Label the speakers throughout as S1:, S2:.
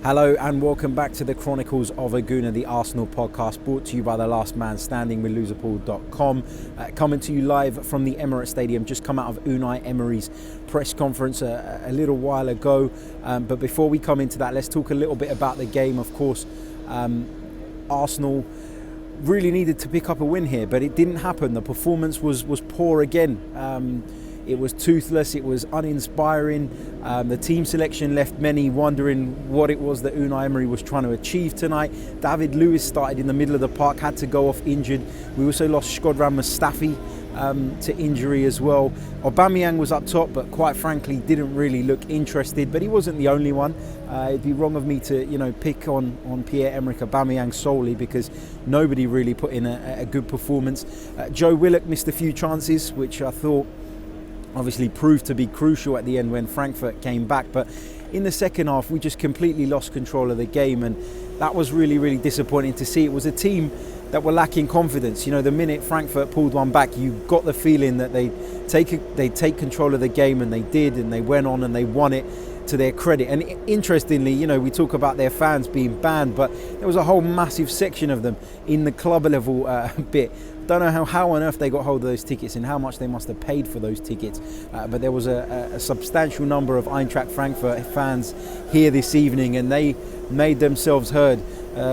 S1: Hello and welcome back to the Chronicles of a Gooner, the Arsenal podcast brought to you by the last man standing with loserpool.com. Coming to you live from the Emirates Stadium, just come out of Unai Emery's press conference a little while ago. But before we come into that, let's talk a little bit about the game. Of course, Arsenal really needed to pick up a win here, but it didn't happen. The performance was poor again. It was toothless, it was uninspiring. The team selection left many wondering what it was that Unai Emery was trying to achieve tonight. David Lewis started in the middle of the park, had to go off injured. We also lost Shkodran Mustafi to injury as well. Aubameyang was up top, but quite frankly didn't really look interested, but he wasn't the only one. It'd be wrong of me to pick on Pierre-Emerick Aubameyang solely, because nobody really put in a good performance. Joe Willock missed a few chances, which I thought obviously proved to be crucial at the end when Frankfurt came back. But in the second half, we just completely lost control of the game, and that was really, really disappointing to see. It was a team that were lacking confidence. The minute Frankfurt pulled one back, you got the feeling that they'd take control of the game, and they did, and they went on and they won it to their credit. And interestingly, we talk about their fans being banned, but there was a whole massive section of them in the club level bit. Don't know how on earth they got hold of those tickets and how much they must have paid for those tickets, but there was a substantial number of Eintracht Frankfurt fans here this evening, and they made themselves heard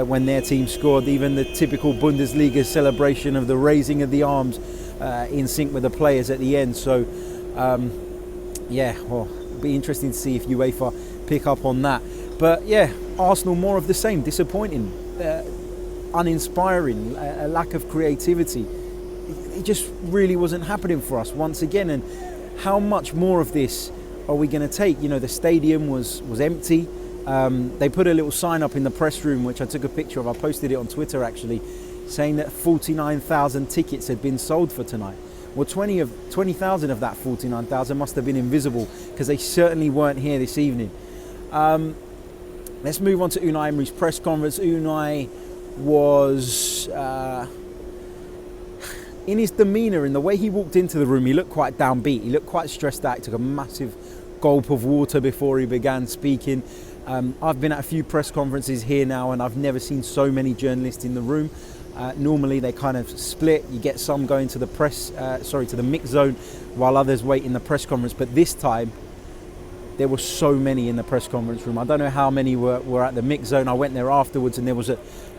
S1: when their team scored. Even the typical Bundesliga celebration of the raising of the arms in sync with the players at the end. So it'll be interesting to see if UEFA pick up on that. But Arsenal, more of the same, disappointing, uninspiring, a lack of creativity. It just really wasn't happening for us once again. And how much more of this are we going to take? The stadium was empty. They put a little sign up in the press room, which I took a picture of. I posted it on Twitter actually, saying that 49,000 tickets had been sold for tonight. Well, 20,000 of that 49,000 must have been invisible, because they certainly weren't here this evening. Let's move on to Unai Emery's press conference. Unai was, in his demeanour, in the way he walked into the room, he looked quite downbeat. He looked quite stressed out. He took a massive gulp of water before he began speaking. I've been at a few press conferences here now, and I've never seen so many journalists in the room. Normally they kind of split. You get some going to the mix zone while others wait in the press conference. But this time there were so many in the press conference room. I don't know how many were at the mix zone. I went there afterwards, and there was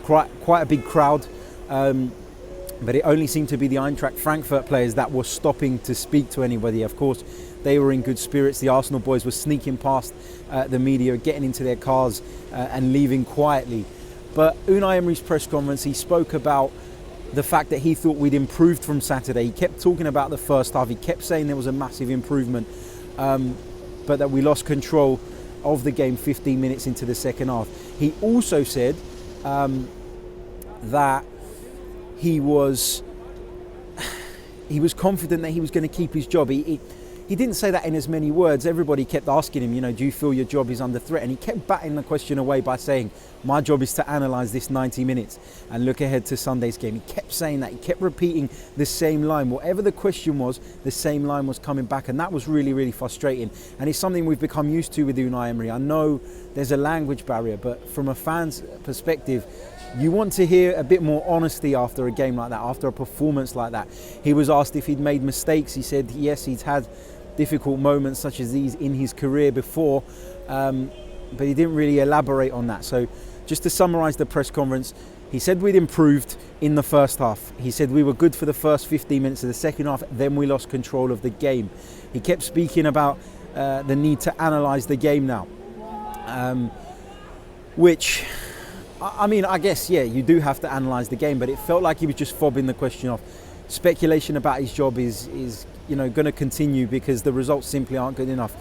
S1: quite a big crowd. But it only seemed to be the Eintracht Frankfurt players that were stopping to speak to anybody. Of course, they were in good spirits. The Arsenal boys were sneaking past the media, getting into their cars and leaving quietly. But Unai Emery's press conference, he spoke about the fact that he thought we'd improved from Saturday. He kept talking about the first half. He kept saying there was a massive improvement, but that we lost control of the game 15 minutes into the second half. He also said that he was confident that he was going to keep his job. He didn't say that in as many words. Everybody kept asking him, do you feel your job is under threat? And he kept batting the question away by saying, my job is to analyse this 90 minutes and look ahead to Sunday's game. He kept saying that. He kept repeating the same line. Whatever the question was, the same line was coming back. And that was really, really frustrating. And it's something we've become used to with Unai Emery. I know there's a language barrier, but from a fan's perspective, you want to hear a bit more honesty after a game like that, after a performance like that. He was asked if he'd made mistakes. He said, yes, he's had difficult moments such as these in his career before, but he didn't really elaborate on that. So just to summarise the press conference, he said we'd improved in the first half. He said we were good for the first 15 minutes of the second half, then we lost control of the game. He kept speaking about the need to analyse the game now, which, I guess, you do have to analyse the game, but it felt like he was just fobbing the question off. Speculation about his job is going to continue, because the results simply aren't good enough.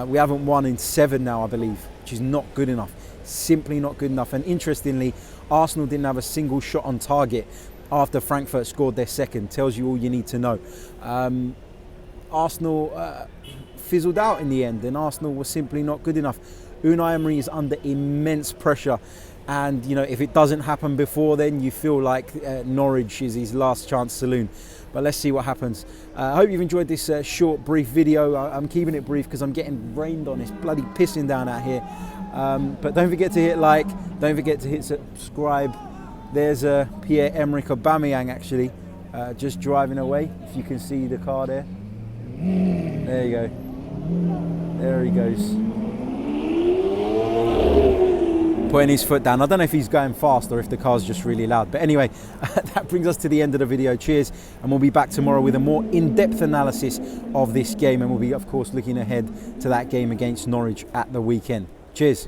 S1: We haven't won in 7 now, I believe, which is not good enough. Simply not good enough. And interestingly, Arsenal didn't have a single shot on target after Frankfurt scored their second. Tells you all you need to know. Arsenal fizzled out in the end, and Arsenal was simply not good enough. Unai Emery is under immense pressure. And, if it doesn't happen before then, you feel like Norwich is his last chance saloon. but let's see what happens. I hope you've enjoyed this short, brief video. I'm keeping it brief because I'm getting rained on. It's bloody pissing down out here. But don't forget to hit like, don't forget to hit subscribe. There's Pierre-Emerick Aubameyang actually just driving away, if you can see the car there. There you go. There he goes. Putting his foot down. I don't know if he's going fast or if the car's just really loud. But anyway, that brings us to the end of the video. Cheers. And we'll be back tomorrow with a more in-depth analysis of this game. And we'll be, of course, looking ahead to that game against Norwich at the weekend. Cheers.